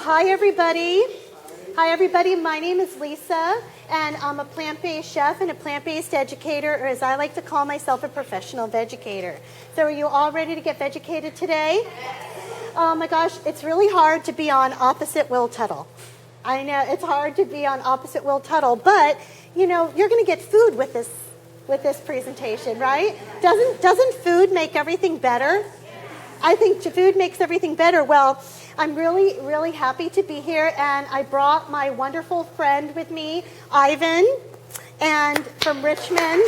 hi everybody. Hi everybody, my name is Lisa, and I'm a plant-based chef and a plant-based educator, or as I like to call myself, a professional vegucator. So are you all ready to get vegucated today? Oh my gosh, it's really hard to be on opposite Will Tuttle. I know, it's hard to be on opposite Will Tuttle, but you know, you're going to get food with this presentation, right? Doesn't food make everything better? I think food makes everything better. Well, I'm really, really happy to be here, and I brought my wonderful friend with me, Ivan, and from Richmond.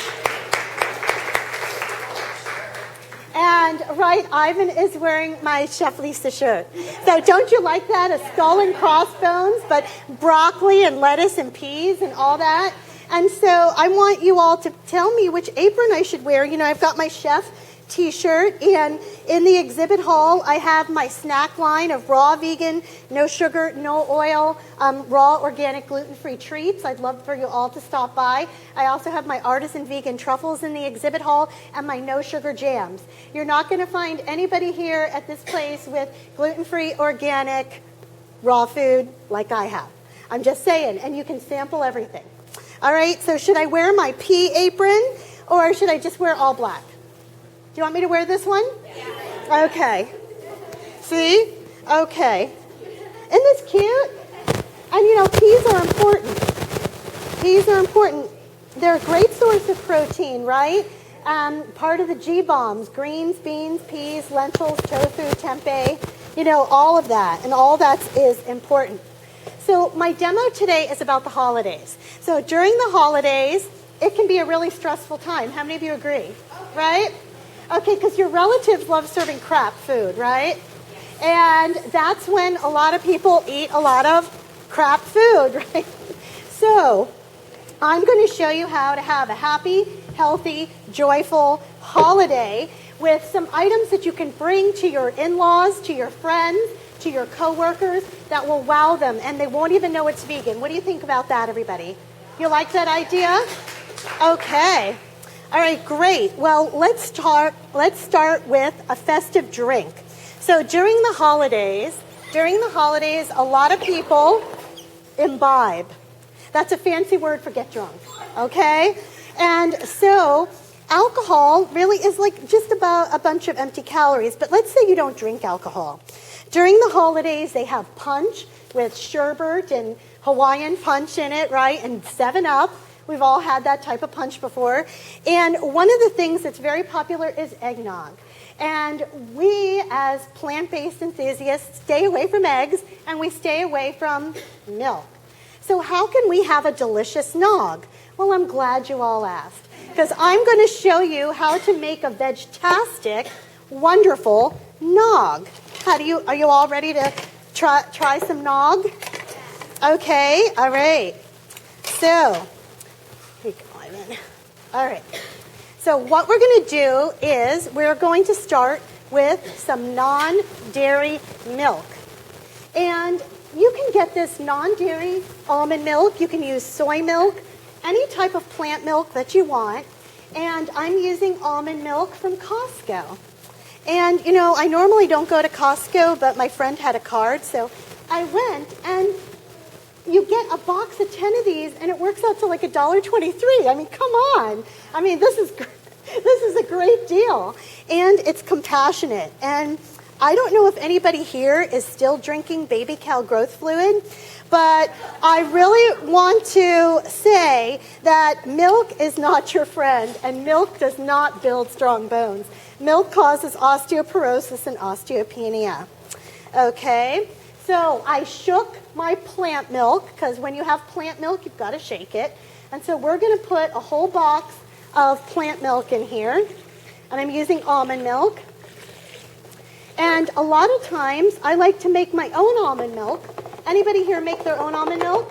And right, Ivan is wearing my Chef Lisa shirt. So don't you like that? A skull and crossbones, but broccoli and lettuce and peas and all that. And so I want you all to tell me which apron I should wear. You know, I've got my chef t-shirt, and in the exhibit hall I have my snack line of raw vegan, no sugar, no oil, raw organic gluten-free treats. I'd love for you all to stop by. I also have my artisan vegan truffles in the exhibit hall and my no sugar jams. You're not going to find anybody here at this place with gluten-free, organic, raw food like I have. I'm just saying, and you can sample everything. All right, so should I wear my pea apron or should I just wear all black? Do you want me to wear this one? Yeah. Okay. See? Okay. Isn't this cute? And you know, peas are important. Peas are important. They're a great source of protein, right? Part of the G-bombs, greens, beans, peas, lentils, tofu, tempeh, you know, all of that. And all that is important. So my demo today is about the holidays. So during the holidays, it can be a really stressful time. How many of you agree? Right? Okay, because your relatives love serving crap food, right? And that's when a lot of people eat a lot of crap food, right? So I'm going to show you how to have a happy, healthy, joyful holiday with some items that you can bring to your in-laws, to your friends, to your coworkers that will wow them, and they won't even know it's vegan. What do you think about that, everybody? You like that idea? Okay. All right, great. Well, let's start with a festive drink. So during the holidays, a lot of people imbibe. That's a fancy word for get drunk, okay? And so alcohol really is like just about a bunch of empty calories, but let's say you don't drink alcohol. During the holidays, they have punch with sherbet and Hawaiian punch in it, right? And 7-Up. We've all had that type of punch before. And one of the things that's very popular is eggnog. And we, as plant-based enthusiasts, stay away from eggs, and we stay away from milk. So how can we have a delicious nog? Well, I'm glad you all asked, because I'm going to show you how to make a veg-tastic, wonderful nog. Are you all ready to try some nog? Okay, all right. So, all right. So what we're going to do is we're going to start with some non-dairy milk. And you can get this non-dairy almond milk. You can use soy milk, any type of plant milk that you want. And I'm using almond milk from Costco. And, you know, I normally don't go to Costco, but my friend had a card, so I went, and you get a box of 10 of these, and it works out to like $1.23. I mean, come on. I mean, this is a great deal. And it's compassionate. And I don't know if anybody here is still drinking baby cow growth fluid, but I really want to say that milk is not your friend, and milk does not build strong bones. Milk causes osteoporosis and osteopenia. Okay, so I shook my plant milk, because when you have plant milk, you've got to shake it. And so we're going to put a whole box of plant milk in here. And I'm using almond milk. And a lot of times, I like to make my own almond milk. Anybody here make their own almond milk?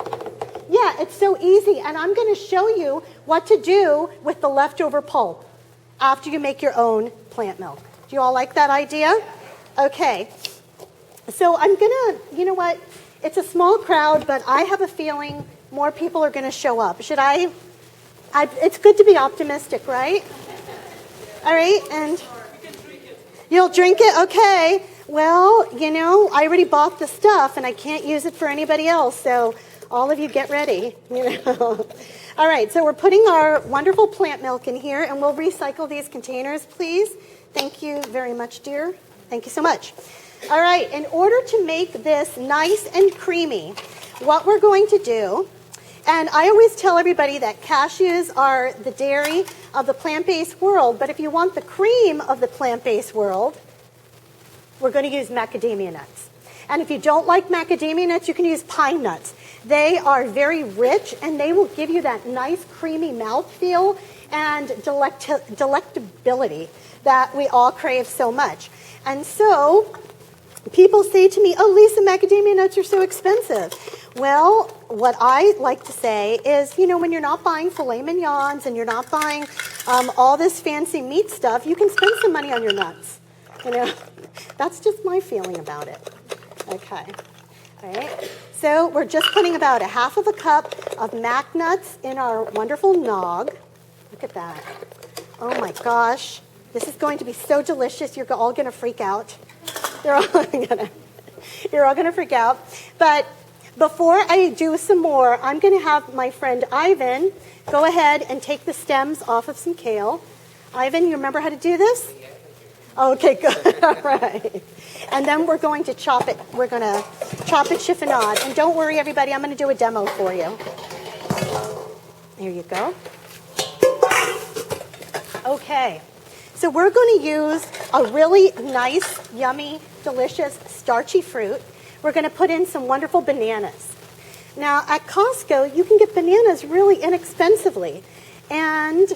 Yeah, it's so easy. And I'm going to show you what to do with the leftover pulp after you make your own plant milk. Do you all like that idea? Okay. So I'm going to, you know what? It's a small crowd, but I have a feeling more people are going to show up. Should I? It's good to be optimistic, right? All right, and you'll drink it? Okay. Well, I already bought the stuff and I can't use it for anybody else, so all of you get ready. All right, so we're putting our wonderful plant milk in here, and we'll recycle these containers, please. Thank you very much, dear. Thank you so much. All right, in order to make this nice and creamy, what we're going to do, and I always tell everybody that cashews are the dairy of the plant-based world, but if you want the cream of the plant-based world, we're going to use macadamia nuts. And if you don't like macadamia nuts, you can use pine nuts. They are very rich, and they will give you that nice, creamy mouthfeel and delectability that we all crave so much. And so people say to me, oh, Lisa, macadamia nuts are so expensive. Well, what I like to say is, when you're not buying filet mignons and you're not buying all this fancy meat stuff, you can spend some money on your nuts. That's just my feeling about it. Okay. All right. So we're just putting about a half of a cup of mac nuts in our wonderful nog. Look at that. Oh my gosh. This is going to be so delicious. You're all going to freak out. You're all going to freak out. But before I do some more, I'm going to have my friend Ivan go ahead and take the stems off of some kale. Ivan, you remember how to do this? Okay, good. All right. And then we're going to chop it. We're going to chop it chiffonade. And don't worry, everybody, I'm going to do a demo for you. There you go. Okay. So we're going to use a really nice, yummy, delicious, starchy fruit. We're going to put in some wonderful bananas. Now, at Costco, you can get bananas really inexpensively. And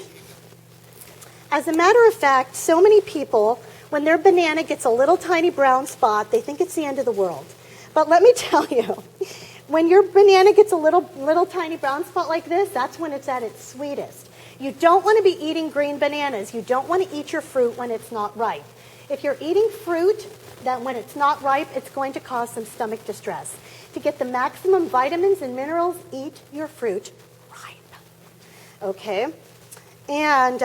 as a matter of fact, so many people, when their banana gets a little tiny brown spot, they think it's the end of the world. But let me tell you, when your banana gets a little tiny brown spot like this, that's when it's at its sweetest. You don't want to be eating green bananas. You don't want to eat your fruit when it's not ripe. If you're eating fruit, then when it's not ripe, it's going to cause some stomach distress. To get the maximum vitamins and minerals, eat your fruit ripe. Okay? And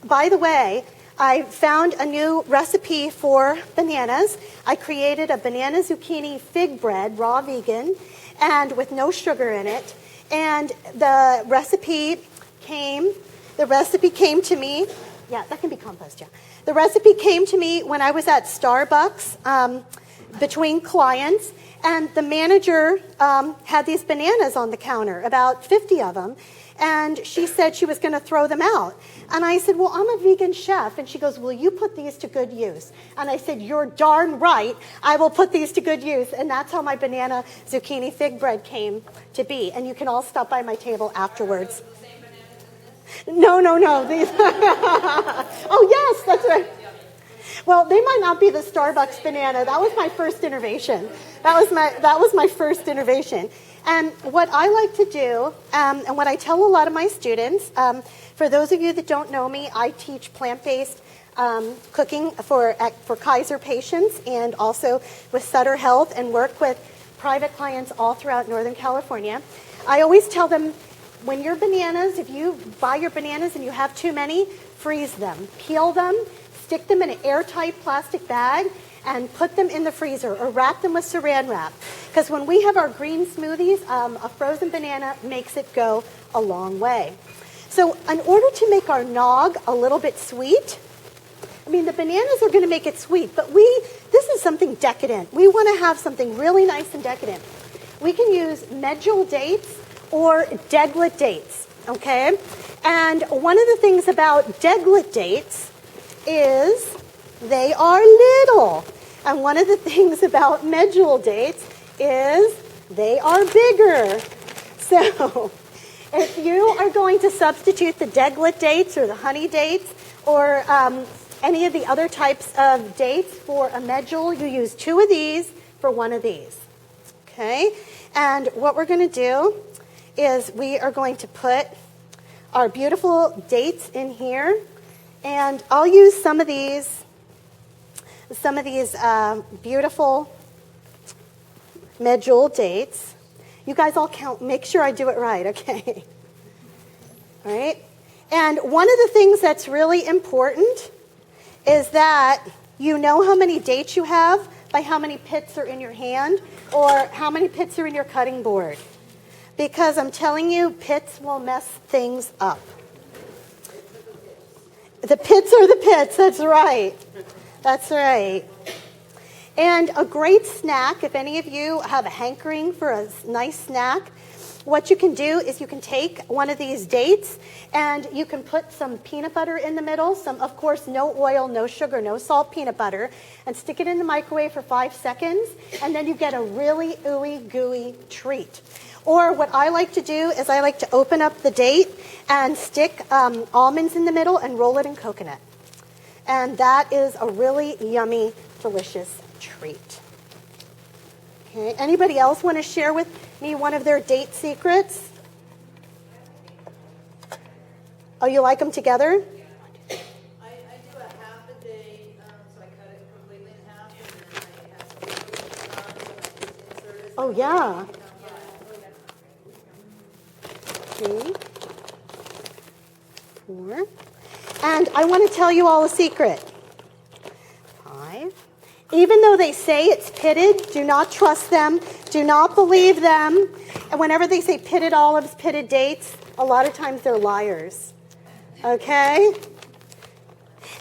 by the way, I found a new recipe for bananas. I created a banana zucchini fig bread, raw vegan, and with no sugar in it. And the recipe came to me. Yeah, that can be compost, yeah. The recipe came to me when I was at Starbucks between clients, and the manager had these bananas on the counter, about 50 of them, and she said she was going to throw them out. And I said, well, I'm a vegan chef. And she goes, will you put these to good use? And I said, you're darn right. I will put these to good use. And that's how my banana zucchini fig bread came to be. And you can all stop by my table afterwards. No. These. Oh, yes, that's right. Well, they might not be the Starbucks banana. That was my first innovation. That was my first innovation. And what I like to do, and what I tell a lot of my students, for those of you that don't know me, I teach plant-based cooking for Kaiser patients and also with Sutter Health, and work with private clients all throughout Northern California. I always tell them, when your bananas, if you buy your bananas and you have too many, freeze them, peel them, stick them in an airtight plastic bag, and put them in the freezer or wrap them with saran wrap. Because when we have our green smoothies, a frozen banana makes it go a long way. So in order to make our nog a little bit sweet, the bananas are going to make it sweet, but this is something decadent. We want to have something really nice and decadent. We can use medjool dates or deglet dates, okay? And one of the things about deglet dates is they are little. And one of the things about medjool dates is they are bigger. So if you are going to substitute the deglet dates or the honey dates or any of the other types of dates for a medjool, you use 2 of these for 1 of these. Okay? And what we're going to do is we are going to put our beautiful dates in here. And I'll use some of these beautiful medjool dates. You guys all count, make sure I do it right, okay? All right? And one of the things that's really important is that You know how many dates you have by how many pits are in your hand or how many pits are in your cutting board. Because I'm telling you, pits will mess things up. The pits are the pits, that's right. That's right. And a great snack, if any of you have a hankering for a nice snack, what you can do is you can take one of these dates and you can put some peanut butter in the middle, some, of course, no oil, no sugar, no salt peanut butter, and stick it in the microwave for 5 seconds, and then you get a really ooey gooey treat. Or what I like to do is I like to open up the date and stick almonds in the middle and roll it in coconut. And that is a really yummy, delicious treat. Okay, anybody else want to share with me one of their date secrets? Oh, you like them together? I do a half a day, so I cut it completely in half, and then I have some fruit on, so I just insert it. Oh, yeah. 3, 4. And I want to tell you all a secret. 5. Even though they say it's pitted, do not trust them. Do not believe them. And whenever they say pitted olives, pitted dates, a lot of times they're liars. Okay?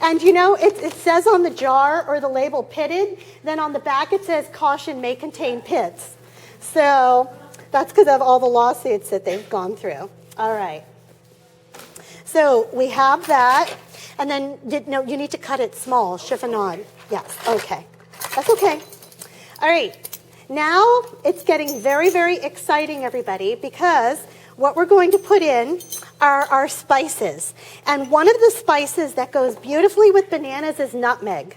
And you know, it says on the jar or the label pitted, then on the back it says caution may contain pits. So that's because of all the lawsuits that they've gone through. All right. So we have that. And then, no, you need to cut it small, chiffonade. Yes, okay. That's okay. All right. Now it's getting very, very exciting, everybody, because what we're going to put in are our spices. And one of the spices that goes beautifully with bananas is nutmeg.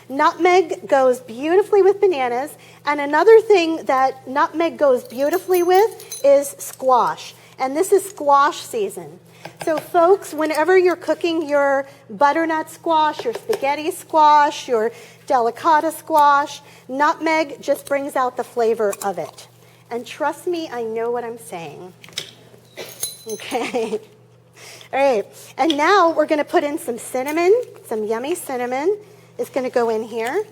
Nutmeg goes beautifully with bananas. And another thing that nutmeg goes beautifully with is squash. And this is squash season. So folks, whenever you're cooking your butternut squash, your spaghetti squash, your delicata squash, nutmeg just brings out the flavor of it. And trust me, I know what I'm saying. Okay. All right. And now we're going to put in some cinnamon, some yummy cinnamon is going to go in here.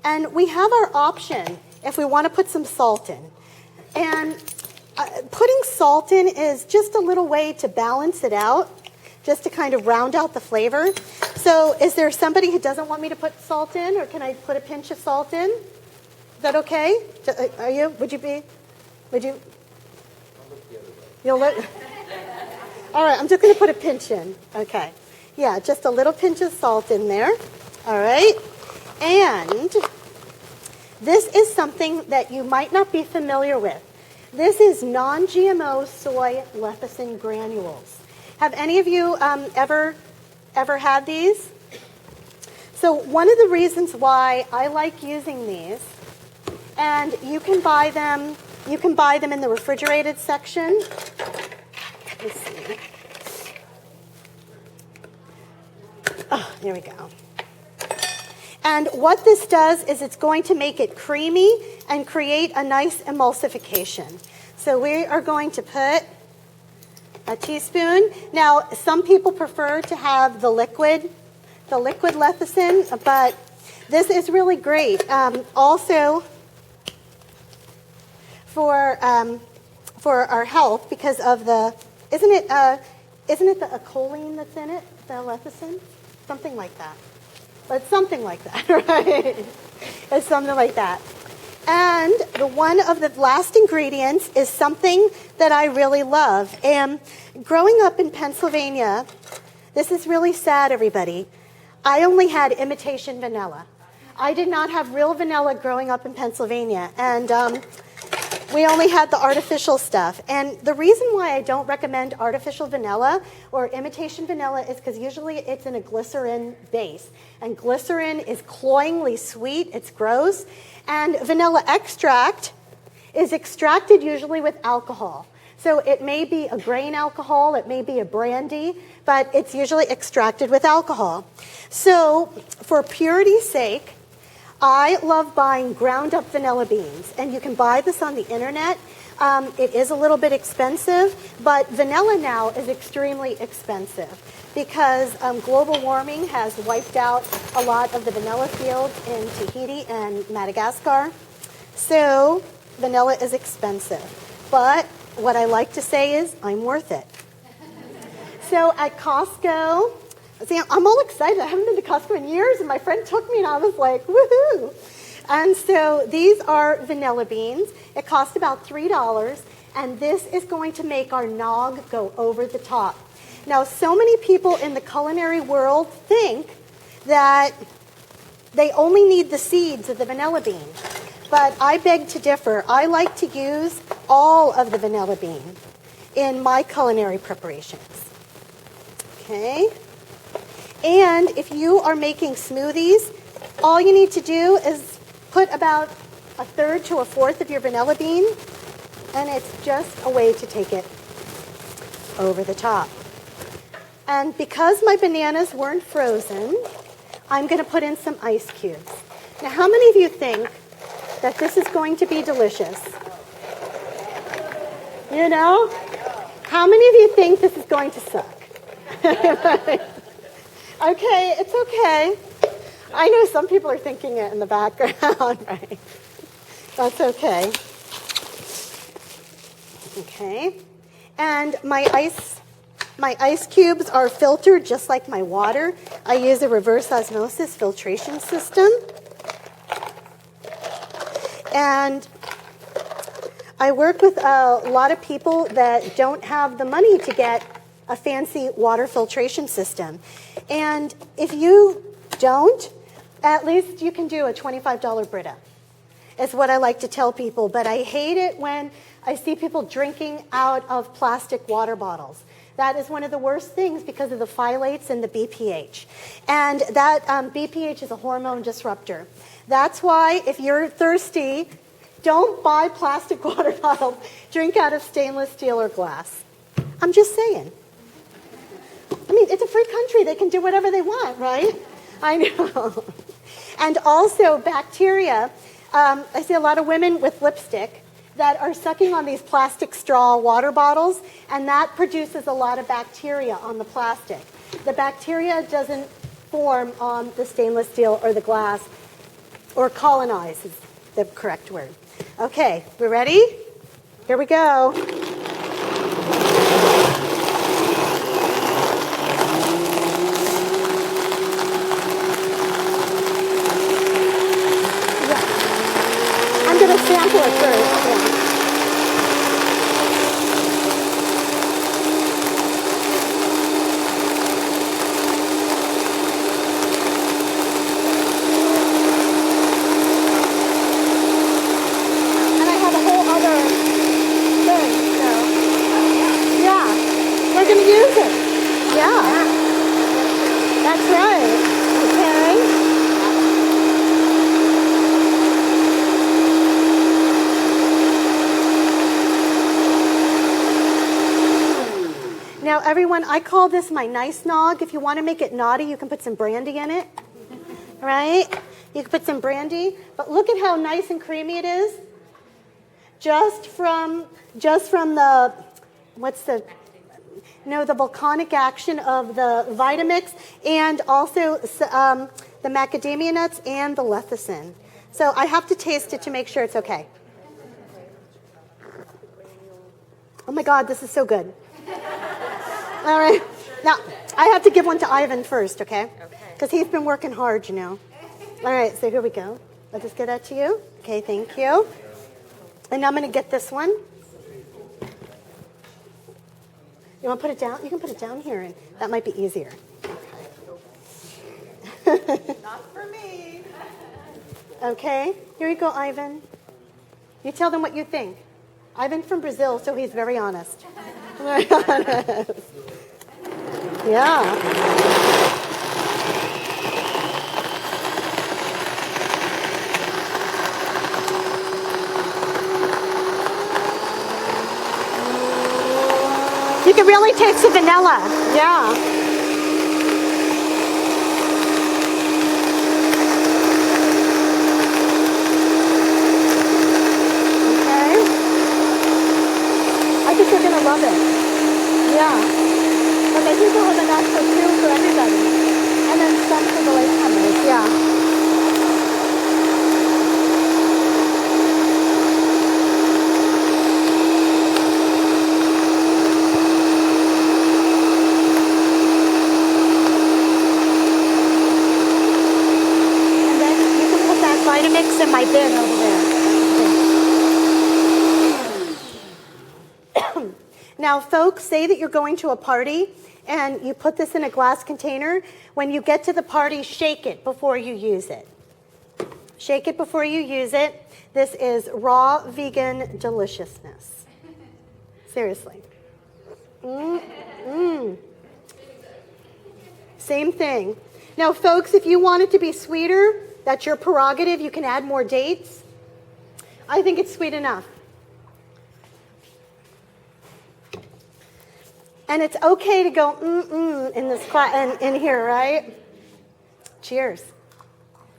And we have our option if we want to put some salt in. And putting salt in is just a little way to balance it out, just to kind of round out the flavor. So is there somebody who doesn't want me to put salt in, or can I put a pinch of salt in? Is that okay? Are you? Would you? You'll let? All right, I'm just going to put a pinch in. Okay. Yeah, just a little pinch of salt in there. All right. And this is something that you might not be familiar with. This is non-GMO soy lecithin granules. Have any of you ever had these? So one of the reasons why I like using these, and you can buy them in the refrigerated section. Let's see. Oh, there we go. And what this does is it's going to make it creamy and create a nice emulsification. So we are going to put a teaspoon. Now, some people prefer to have the liquid lecithin, but this is really great. Also, for our health, because of the isn't it the choline that's in it, the lecithin, something like that. But it's something like that, right? It's something like that. And one of the last ingredients is something that I really love. And growing up in Pennsylvania, this is really sad, everybody. I only had imitation vanilla. I did not have real vanilla growing up in Pennsylvania. And we only had the artificial stuff. And the reason why I don't recommend artificial vanilla or imitation vanilla is because usually it's in a glycerin base. And glycerin is cloyingly sweet. It's gross. And vanilla extract is extracted usually with alcohol. So it may be a grain alcohol, it may be a brandy, but it's usually extracted with alcohol. So for purity's sake, I love buying ground up vanilla beans, and you can buy this on the internet. It is a little bit expensive, but vanilla now is extremely expensive because global warming has wiped out a lot of the vanilla fields in Tahiti and Madagascar. So vanilla is expensive. But what I like to say is I'm worth it. So at Costco, see, I'm all excited. I haven't been to Costco in years, and my friend took me, and I was like, woohoo. And so these are vanilla beans. It costs about $3, and this is going to make our nog go over the top. Now, so many people in the culinary world think that they only need the seeds of the vanilla bean. But I beg to differ. I like to use all of the vanilla bean in my culinary preparations. Okay? And if you are making smoothies, all you need to do is put about 1/3 to 1/4 of your vanilla bean, and it's just a way to take it over the top. And because my bananas weren't frozen, I'm going to put in some ice cubes. Now, how many of you think that this is going to be delicious? You know? How many of you think this is going to suck? Okay, it's okay. I know some people are thinking it in the background, right? That's okay. Okay. And my ice cubes are filtered just like my water. I use a reverse osmosis filtration system. And I work with a lot of people that don't have the money to get a fancy water filtration system. And if you don't, at least you can do a $25 Brita. Is what I like to tell people. But I hate it when I see people drinking out of plastic water bottles. That is one of the worst things because of the phthalates and the BPH. And that BPH is a hormone disruptor. That's why if you're thirsty, don't buy plastic water bottles. Drink out of stainless steel or glass. I'm just saying. I mean, it's a free country. They can do whatever they want, right? I know. And also bacteria. I see a lot of women with lipstick that are sucking on these plastic straw water bottles, and that produces a lot of bacteria on the plastic. The bacteria doesn't form on the stainless steel or the glass, or colonize is the correct word. Okay, we ready? Here we go. I'm going to sample it first. Yeah. And I have a whole other thing, so yeah, we're going to use it. Yeah, that's right. Okay. Now, everyone, I call this my nice nog. If you want to make it naughty, you can put some brandy in it, right? You can put some brandy, but look at how nice and creamy it is. Just from the, the volcanic action of the Vitamix and also the macadamia nuts and the lecithin. So I have to taste it to make sure it's okay. Oh my God, this is so good. All right. Now, I have to give one to Ivan first, okay? Because he's been working hard, you know. All right, so here we go. I'll just get that to you. Okay, thank you. And I'm going to get this one. You want to put it down? You can put it down here, and that might be easier. Not for me. Okay, here you go, Ivan. You tell them what you think. Ivan's from Brazil, so he's very honest. Very honest. Yeah. You can really taste the vanilla. Yeah. gonna love it. Yeah. But I think we'll have enough for two for everybody. And then some for the latecomers, yeah. And then you can put that Vitamix in my bin over there. Now, folks, say that you're going to a party and you put this in a glass container. When you get to the party, shake it before you use it. Shake it before you use it. This is raw vegan deliciousness. Seriously. Same thing. Now, folks, if you want it to be sweeter, that's your prerogative. You can add more dates. I think it's sweet enough. And it's okay to go in this in here, right? Cheers.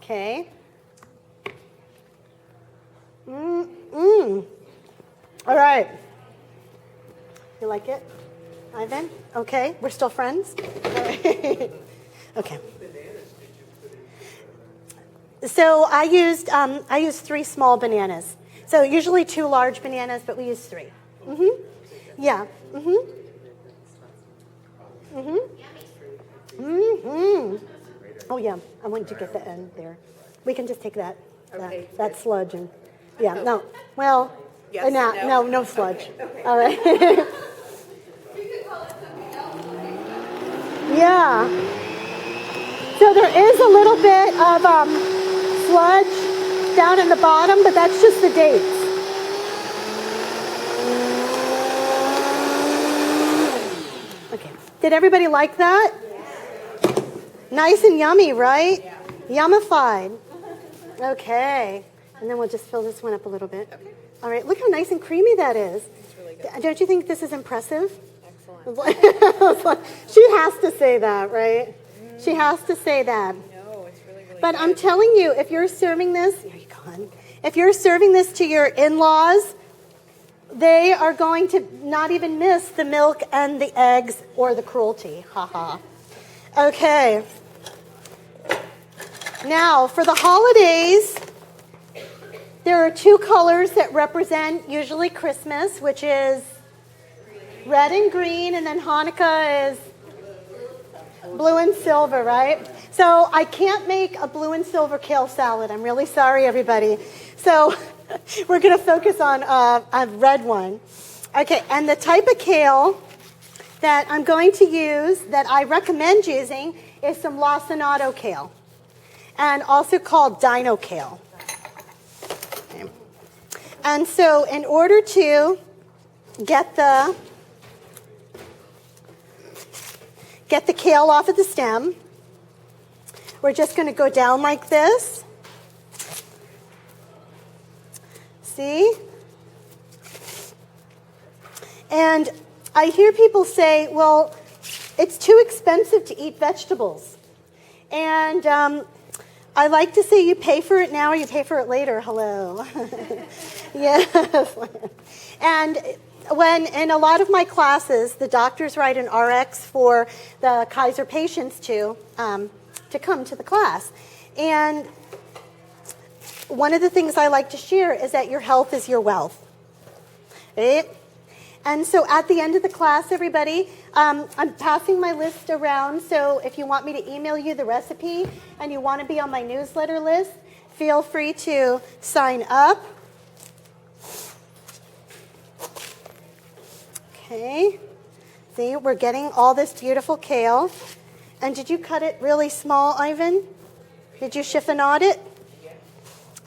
Okay. All right. You like it, Ivan? Okay. We're still friends. All right. Okay. So I used 3 small bananas. So usually 2 large bananas, but we use 3. Yeah. Oh yeah, I wanted to get the end there. We can just take that sludge and no. Well, Yes, no sludge. Okay. All right. You could call it something else. Yeah. So there is a little bit of sludge down in the bottom, but that's just the dates. Okay. Did everybody like that? Yeah. Nice and yummy, right? Yeah. Yummified. Okay. And then we'll just fill this one up a little bit. Okay. All right. Look how nice and creamy that is. It's really good. Don't you think this is impressive? Excellent. She has to say that, right? She has to say that. No, it's really, really But good. I'm telling you, if you're serving this, here you go, hon. If you're serving this to your in-laws, they are going to not even miss the milk and the eggs or the cruelty. Haha. Okay. Now, for the holidays, there are 2 colors that represent usually Christmas, which is red and green, and then Hanukkah is blue and silver, right? So I can't make a blue and silver kale salad. I'm really sorry, everybody. So we're going to focus on a red one. Okay, and the type of kale that I'm going to use, that I recommend using, is some lacinato kale, and also called dino kale. Okay. And so in order to get the kale off of the stem, we're just going to go down like this. See? And I hear people say, well, it's too expensive to eat vegetables. And I like to say you pay for it now or you pay for it later. Hello. Yes. And when in a lot of my classes, the doctors write an RX for the Kaiser patients to come to the class. And one of the things I like to share is that your health is your wealth. Right? And so at the end of the class, everybody, I'm passing my list around. So if you want me to email you the recipe and you want to be on my newsletter list, feel free to sign up. Okay. See, we're getting all this beautiful kale. And did you cut it really small, Ivan? Did you chiffonade it?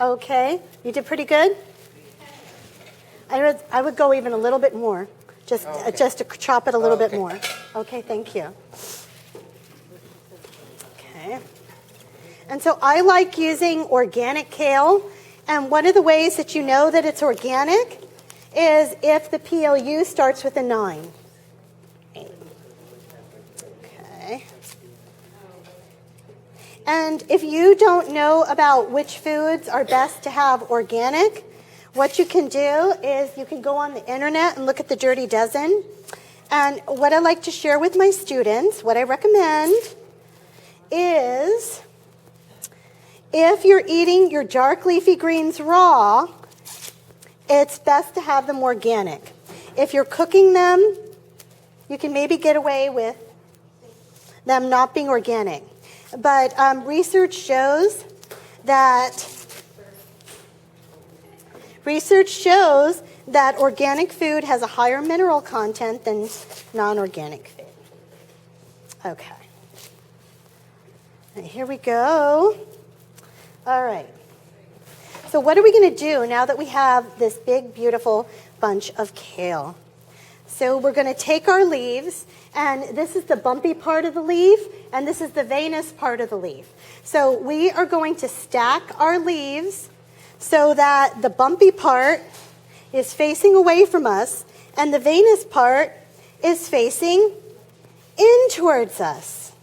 Okay. You did pretty good? I would go even a little bit more, just to chop it a little bit more. Okay, thank you. Okay. And so I like using organic kale. And one of the ways that you know that it's organic is if the PLU starts with a 9. Okay. And if you don't know about which foods are best to have organic, what you can do is you can go on the internet and look at the Dirty Dozen. And what I like to share with my students, what I recommend is if you're eating your dark leafy greens raw, it's best to have them organic. If you're cooking them, you can maybe get away with them not being organic. But research shows that organic food has a higher mineral content than non-organic food. Okay. And here we go. All right. So what are we going to do now that we have this big, beautiful bunch of kale? So we're going to take our leaves, and this is the bumpy part of the leaf, and this is the veinous part of the leaf. So we are going to stack our leaves so that the bumpy part is facing away from us, and the veinous part is facing in towards us.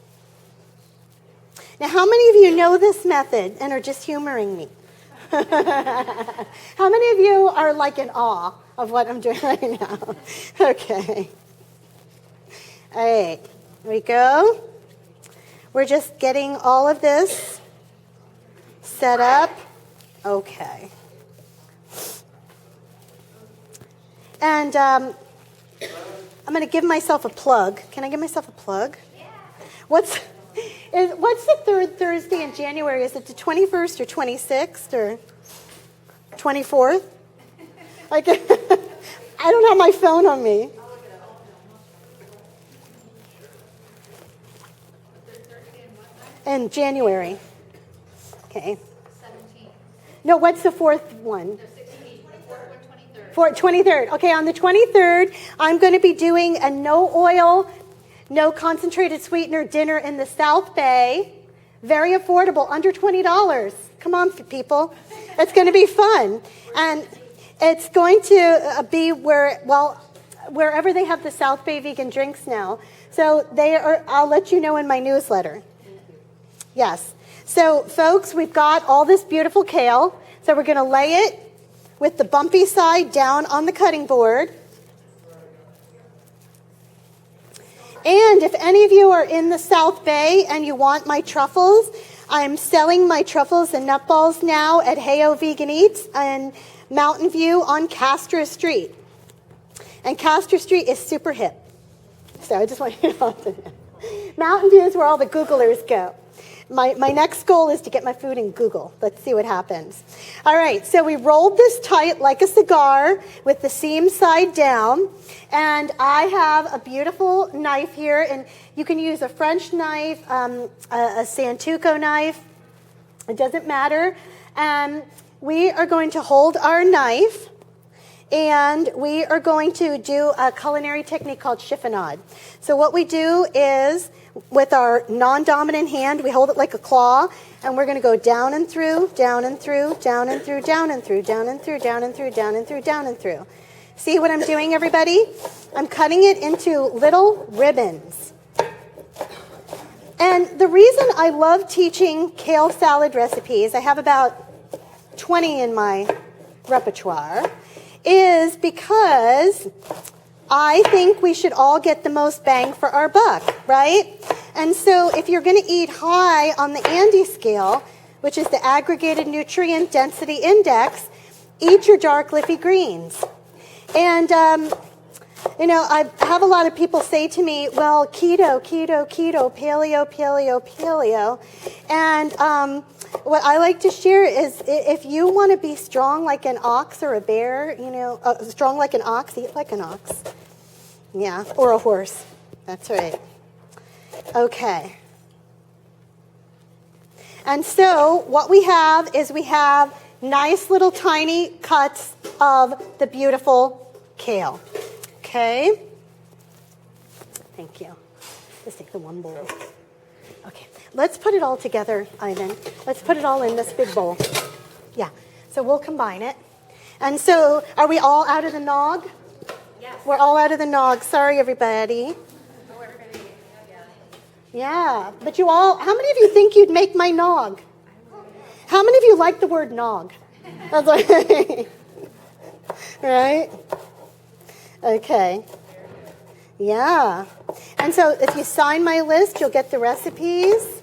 Now, how many of you know this method and are just humoring me? How many of you are like in awe of what I'm doing right now? Okay. All right, here we go. We're just getting all of this set up. Okay. And I'm going to give myself a plug. Can I give myself a plug? Yeah. What's the third Thursday in January? Is it the 21st or 26th or 24th? Like, I don't have my phone on me. In January. Okay. 17th. No, what's the fourth one? The 16th. 23rd. Okay, on the 23rd, I'm going to be doing a no oil, no concentrated sweetener dinner in the South Bay. Very affordable, under $20. Come on, people. It's going to be fun. And it's going to be wherever they have the South Bay vegan drinks now. So I'll let you know in my newsletter. Yes. So, folks, we've got all this beautiful kale. So we're going to lay it with the bumpy side down on the cutting board. And if any of you are in the South Bay and you want my truffles, I'm selling my truffles and nutballs now at Heyo Vegan Eats in Mountain View on Castro Street. And Castro Street is super hip. So I just want you to know that. Mountain View is where all the Googlers go. My next goal is to get my food in Google. Let's see what happens. All right, so we rolled this tight like a cigar with the seam side down. And I have a beautiful knife here. And you can use a French knife, a Santoku knife. It doesn't matter. We are going to hold our knife. And we are going to do a culinary technique called chiffonade. So what we do is, with our non-dominant hand, we hold it like a claw, and we're going to go down and through, down and through, down and through, down and through, down and through, down and through, down and through, down and through. See what I'm doing, everybody? I'm cutting it into little ribbons. And the reason I love teaching kale salad recipes, I have about 20 in my repertoire, is because I think we should all get the most bang for our buck, right? And so if you're going to eat high on the Andy scale, which is the aggregated nutrient density index, eat your dark leafy greens. And, I have a lot of people say to me, well, keto, paleo. And what I like to share is if you want to be strong like an ox or a bear, strong like an ox, eat like an ox. Yeah, or a horse. That's right. Okay. And so what we have is nice little tiny cuts of the beautiful kale. Okay? Thank you. Let's take the one bowl. Okay. Let's put it all together, Ivan. Let's put it all in this big bowl. Yeah. So we'll combine it. And so are we all out of the nog? Yes. We're all out of the nog. Sorry, everybody. Oh, everybody. Yeah. But how many of you think you'd make my nog? How many of you like the word nog? That's like, Right? Okay. Yeah. And so if you sign my list, you'll get the recipes.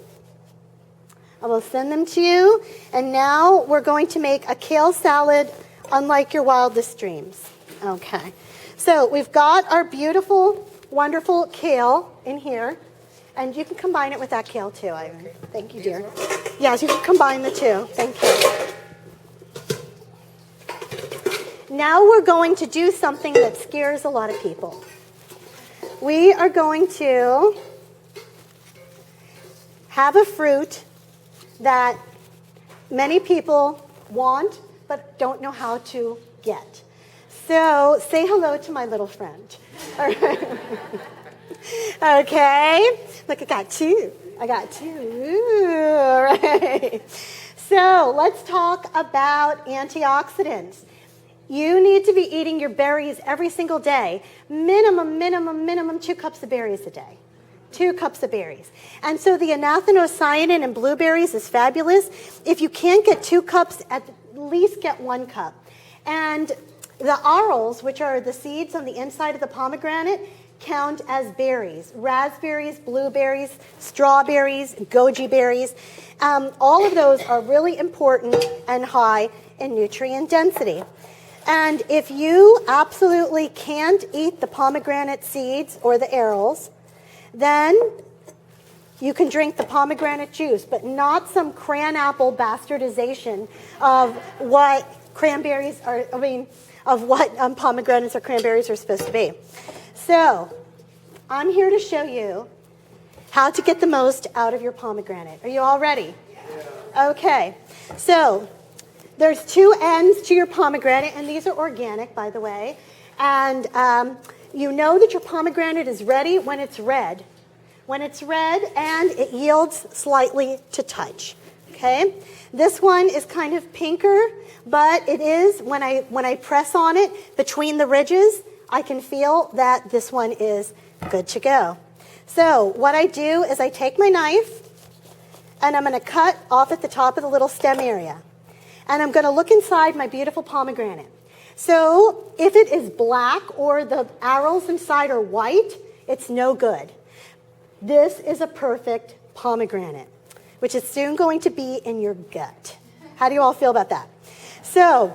I will send them to you. And now we're going to make a kale salad unlike your wildest dreams. Okay. So we've got our beautiful, wonderful kale in here. And you can combine it with that kale too, Ivan. Thank you, dear. Yes, you can combine the two. Thank you. Now we're going to do something that scares a lot of people. We are going to have a fruit that many people want but don't know how to get. So say hello to my little friend. All right. Okay. Look, I got two. Ooh, all right. So let's talk about antioxidants. You need to be eating your berries every single day. Minimum 2 cups of berries a day. 2 cups of berries. And so the anthocyanin in blueberries is fabulous. If you can't get 2 cups, at least get 1 cup. And the arils, which are the seeds on the inside of the pomegranate, count as berries. Raspberries, blueberries, strawberries, goji berries. All of those are really important and high in nutrient density. And if you absolutely can't eat the pomegranate seeds or the arils, then you can drink the pomegranate juice, but not some cranapple bastardization of what cranberries are, of what pomegranates or cranberries are supposed to be. So, I'm here to show you how to get the most out of your pomegranate. Are you all ready? Yeah. Okay. So, there's 2 ends to your pomegranate, and these are organic, by the way. And you know that your pomegranate is ready when it's red. When it's red and it yields slightly to touch. Okay? This one is kind of pinker, but it is, when I press on it between the ridges, I can feel that this one is good to go. So what I do is I take my knife and I'm going to cut off at the top of the little stem area. And I'm going to look inside my beautiful pomegranate. So if it is black or the arils inside are white, it's no good. This is a perfect pomegranate, which is soon going to be in your gut. How do you all feel about that? So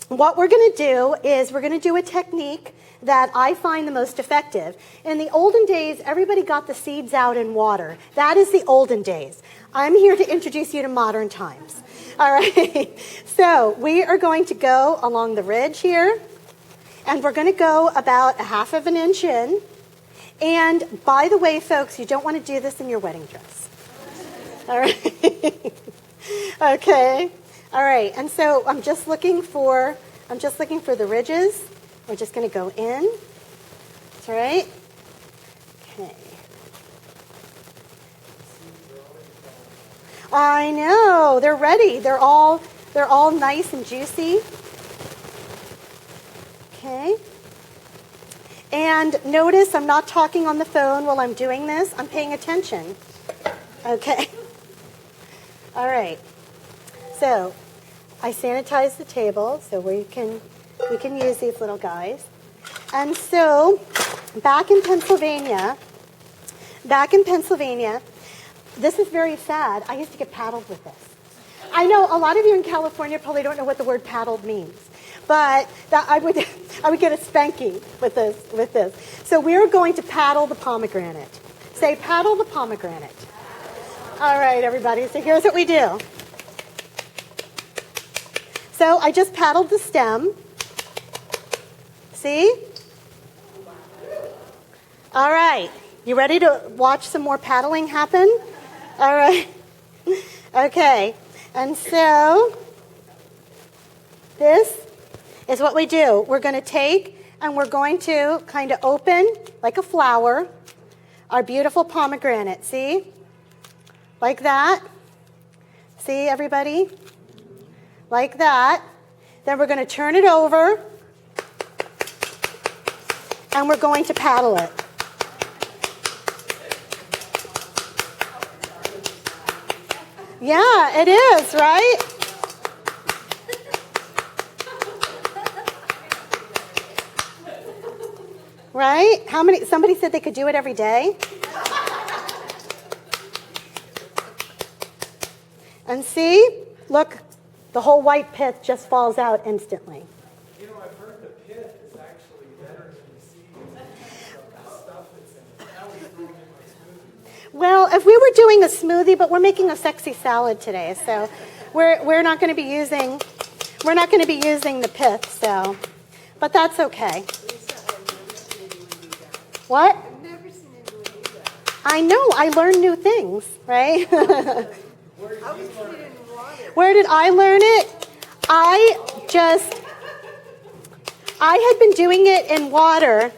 what we're going to do is we're going to do a technique that I find the most effective. In the olden days, everybody got the seeds out in water. That is the olden days. I'm here to introduce you to modern times. All right. So we are going to go along the ridge here, and we're going to go about 1/2 inch in. And by the way, folks, you don't want to do this in your wedding dress. All right. Okay. All right. And so I'm just looking for the ridges. We're just going to go in. That's all right. Okay. I know. They're ready. They're all nice and juicy. Okay. And notice I'm not talking on the phone while I'm doing this. I'm paying attention. Okay. All right. So I sanitize the table so we can use these little guys. And so back in Pennsylvania, this is very sad. I used to get paddled with this. I know a lot of you in California probably don't know what the word paddled means. But I would get a spanking with this. So we're going to paddle the pomegranate. Say, paddle the pomegranate. All right, everybody. So here's what we do. So I just paddled the stem. See? All right. You ready to watch some more paddling happen? All right. Okay. And so this is what we do. We're going to take and we're going to kind of open, like a flower, our beautiful pomegranate. See? Like that. See, everybody? Like that. Then we're going to turn it over and we're going to paddle it. Yeah, it is, right? Right? How many? Somebody said they could do it every day. And see, look, the whole white pith just falls out instantly. You know, I've heard the pith is actually better than the seeds. The stuff that's in it. I always throw it in my smoothie. Well, if we were doing a smoothie, but we're making a sexy salad today, so we're not going to be using the pith. So, but that's okay. What? I've never seen anyone do that. I know. I learn new things, right? I was putting it in water. Where did I learn it? I had been doing it in water,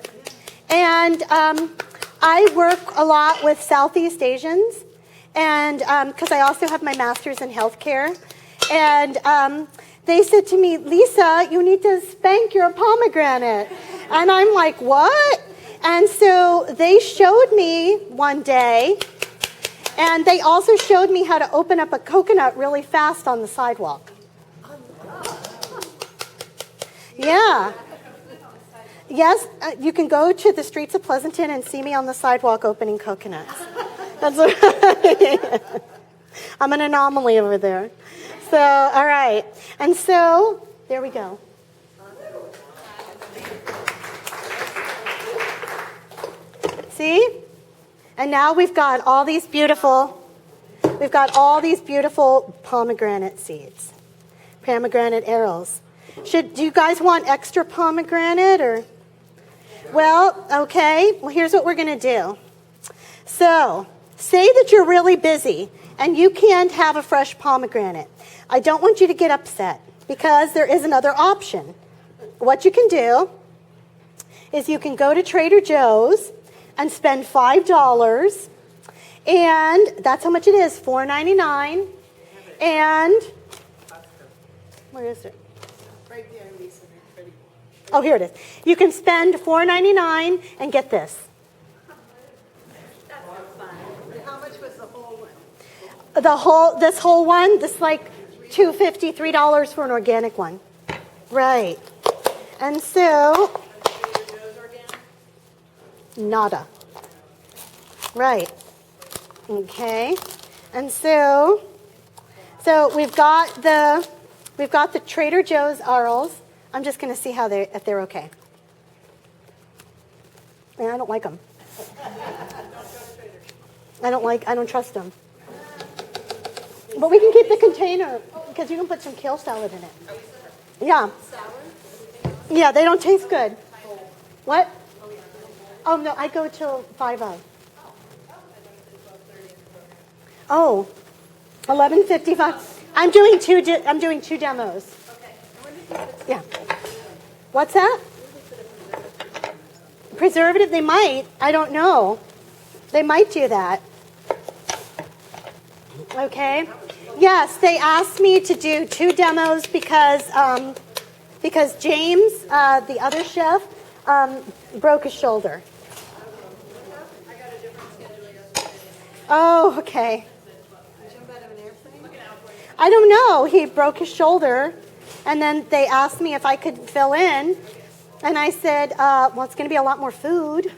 and I work a lot with Southeast Asians, and because I also have my master's in healthcare, and they said to me, Lisa, you need to spank your pomegranate, and I'm like, what? And so they showed me one day. And they also showed me how to open up a coconut really fast on the sidewalk. Yeah. Yes, you can go to the streets of Pleasanton and see me on the sidewalk opening coconuts. That's right. I'm an anomaly over there. So, all right. And so, there we go. See? And now we've got all these beautiful pomegranate seeds, pomegranate arrows. Do you guys want extra pomegranate or? Well, okay. Well, here's what we're going to do. So, say that you're really busy and you can't have a fresh pomegranate. I don't want you to get upset because there is another option. What you can do is you can go to Trader Joe's and spend $5, and that's how much it is, $4.99. And where is it? Right there, Lisa. Oh, here it is. You can spend $4.99 and get this. That's fun. How much was the whole one? This whole one, this like $2.50, $3 for an organic one. Right. And so. Nada. Right. Okay. And so we've got the Trader Joe's Arls. I'm just going to see if they're okay. Yeah, I don't like them. I don't trust them. But we can keep the container because you can put some kale salad in it. Yeah. Yeah, they don't taste good. What? Oh, no, I go till 5:00. Oh, 11:55. I'm doing two demos. Yeah. What's that? Preservative? They might. I don't know. They might do that. Okay. Yes, they asked me to do 2 demos because James, the other chef, broke his shoulder. Oh, okay. I don't know. He broke his shoulder, and then they asked me if I could fill in, and I said, well, it's going to be a lot more food.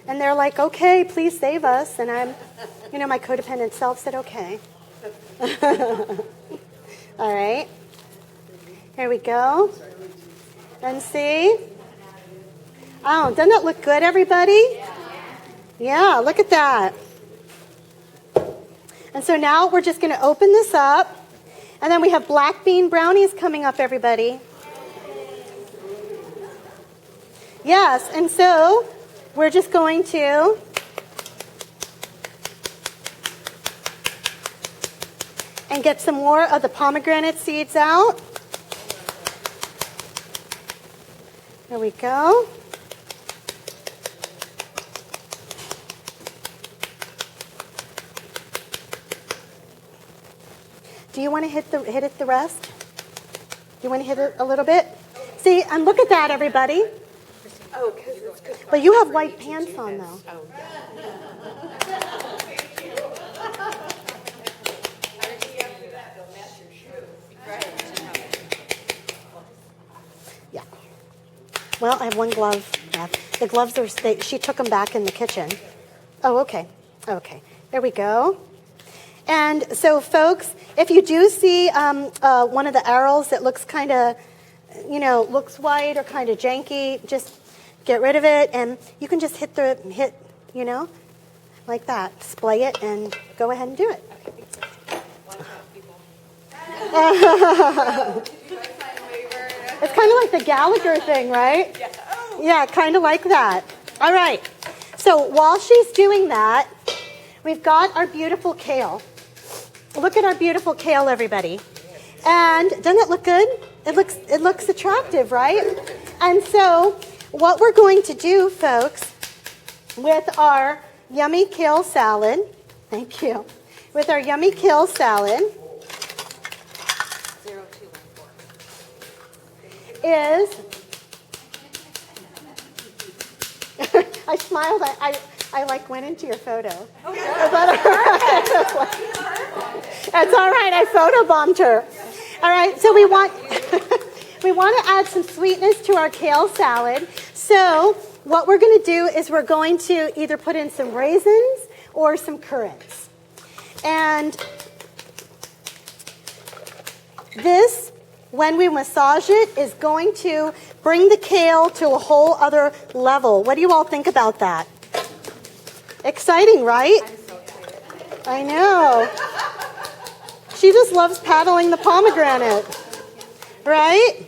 And they're like, okay, please save us. And my codependent self said, okay. All right. Here we go. And see? Oh, doesn't that look good, everybody? Yeah, look at that. And so now we're just going to open this up. And then we have black bean brownies coming up, everybody. Yes, and so we're just going to get some more of the pomegranate seeds out. There we go. Do you want to hit it the rest? Do you want to hit it a little bit? See, and look at that, everybody. Oh, because it's cooked. But you have white pants on, though. Oh, Yeah. Well, I have one glove. Yeah, the gloves are, she took them back in the kitchen. Oh, okay. Okay, there we go. And so, folks, if you do see one of the arrows that looks kind of, looks white or kind of janky, just get rid of it, and you can just hit, like that. Splay it and go ahead and do it. It's kind of like the Gallagher thing, right? Yeah, kind of like that. All right. So while she's doing that, we've got our beautiful kale. Look at our beautiful kale, everybody. And doesn't it look good? It looks attractive, right? And so what we're going to do, folks, with our yummy kale salad, thank you, with our yummy kale salad, is, I smiled, I like went into your photo. Okay. Is that all right? That's all right, I photobombed her. All right, so we want to add some sweetness to our kale salad. So what we're going to do is we're going to either put in some raisins or some currants. And this, when we massage it, is going to bring the kale to a whole other level. What do you all think about that? Exciting, right? I'm so excited. I know. She just loves paddling the pomegranate, right?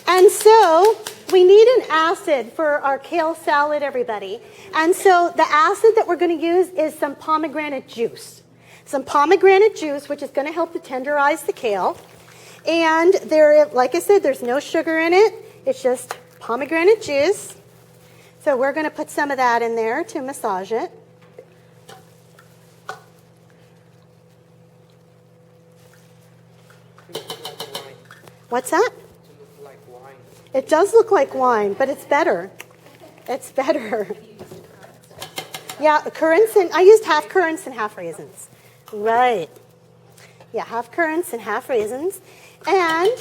And so we need an acid for our kale salad, everybody. And so the acid that we're going to use is some pomegranate juice. Some pomegranate juice, which is going to help to tenderize the kale. And there, like I said, there's no sugar in it. It's just pomegranate juice. So we're going to put some of that in there to massage it. What's that? It does look like wine, but it's better. It's better. Yeah, currants, and I used half currants and half raisins. Right. Yeah, half currants and half raisins. And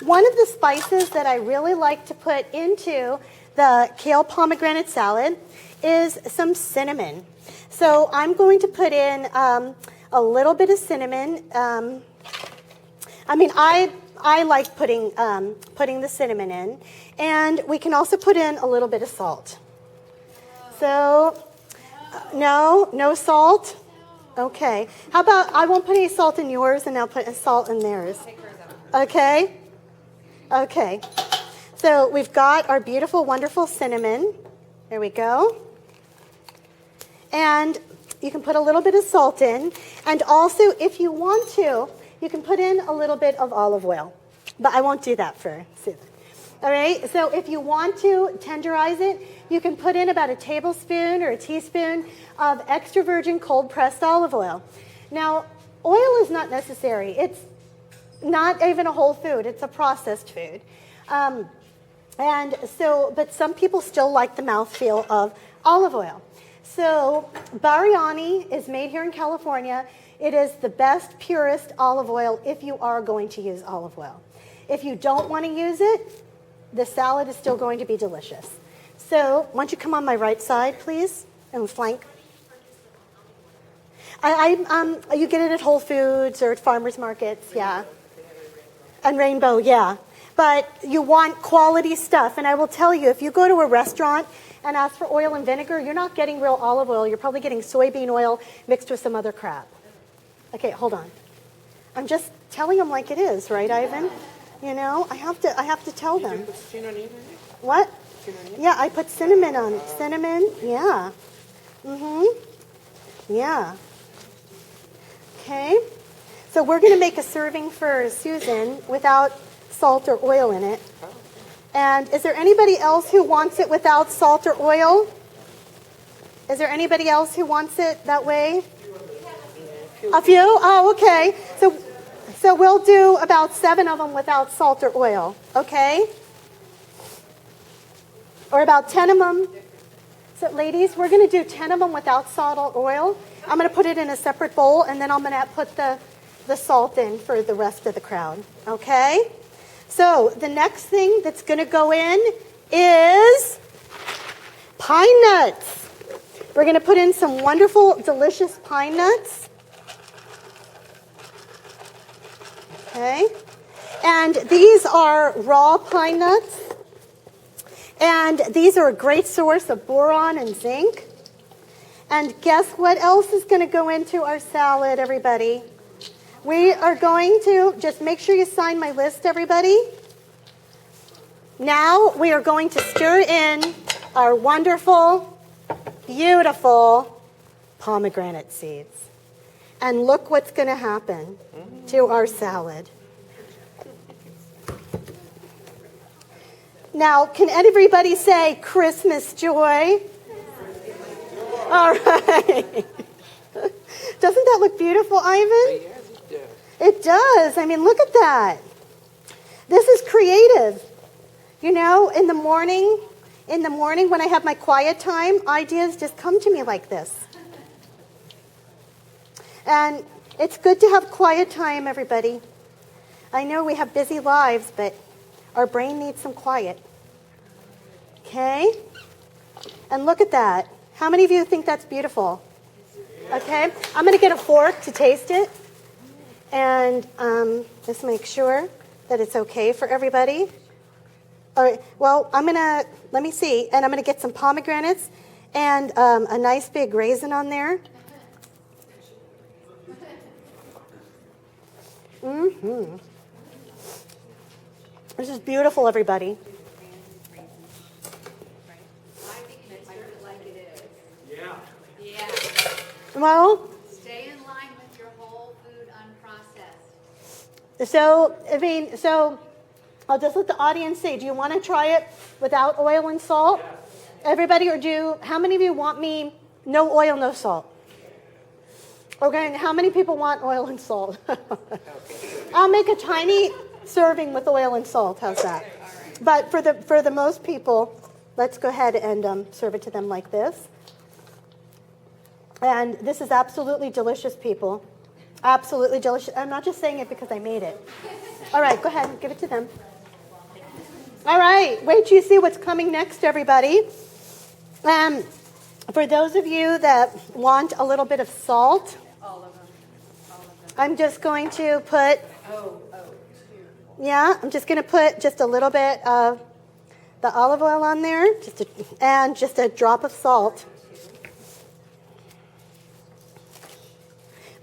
one of the spices that I really like to put into the kale pomegranate salad is some cinnamon. So I'm going to put in a little bit of cinnamon. I like putting the cinnamon in. And we can also put in a little bit of salt. So, no salt? Okay. How about I won't put any salt in yours and I'll put salt in theirs. Okay? Okay. So we've got our beautiful, wonderful cinnamon. There we go. And you can put a little bit of salt in. And also, if you want to, you can put in a little bit of olive oil. But I won't do that for Susan. All right? So if you want to tenderize it, you can put in about a tablespoon or a teaspoon of extra virgin cold pressed olive oil. Now, oil is not necessary. It's not even a whole food. It's a processed food. But some people still like the mouthfeel of olive oil. So Biryani is made here in California. It is the best, purest olive oil if you are going to use olive oil. If you don't want to use it, the salad is still going to be delicious. So why don't you come on my right side, please, and flank. You get it at Whole Foods or at farmers markets, yeah. And Rainbow, yeah. But you want quality stuff. And I will tell you, if you go to a restaurant and ask for oil and vinegar, you're not getting real olive oil. You're probably getting soybean oil mixed with some other crap. Okay, hold on. I'm just telling them like it is, right, Ivan? You know, I have to tell them. Did you put cinnamon in it? What? Cinnamon? Yeah, I put cinnamon on it. Cinnamon, yeah. Yeah. Okay. So we're going to make a serving for Susan without salt or oil in it. And is there anybody else who wants it without salt or oil? Is there anybody else who wants it that way? A few? Oh, okay. So we'll do about 7 of them without salt or oil, okay? Or about 10 of them. So ladies, we're going to do 10 of them without salt or oil. I'm going to put it in a separate bowl, and then I'm going to put the salt in for the rest of the crowd, okay? So the next thing that's going to go in is pine nuts. We're going to put in some wonderful, delicious pine nuts. Okay. And these are raw pine nuts. And these are a great source of boron and zinc. And guess what else is going to go into our salad, everybody? We are going to, just make sure you sign my list, everybody. Now we are going to stir in our wonderful, beautiful pomegranate seeds. And look what's going to happen to our salad. Now, can everybody say Christmas joy? All right. Doesn't that look beautiful, Ivan? It does. I mean, look at that. This is creative. You know, in the morning when I have my quiet time, ideas just come to me like this. And it's good to have quiet time, everybody. I know we have busy lives, but our brain needs some quiet. Okay? And look at that. How many of you think that's beautiful? Okay? I'm going to get a fork to taste it. And just make sure that it's okay for everybody. All right. Well, let me see. And I'm going to get some pomegranates and a nice big raisin on there. Mm-hmm. This is beautiful, everybody. Well, stay in line with your whole food unprocessed. so I'll just let the audience say, do you want to try it without oil and salt? Yes. Everybody, how many of you want me no oil, no salt? Okay, and how many people want oil and salt? I'll make a tiny serving with oil and salt. How's that? But for the most people, let's go ahead and serve it to them like this. And this is absolutely delicious, people. Absolutely delicious. I'm not just saying it because I made it. All right, go ahead and give it to them. All right, wait till you see what's coming next, everybody. For those of you that want a little bit of salt, I'm just going to put, I'm just going to put just a little bit of the olive oil on there, and just a drop of salt.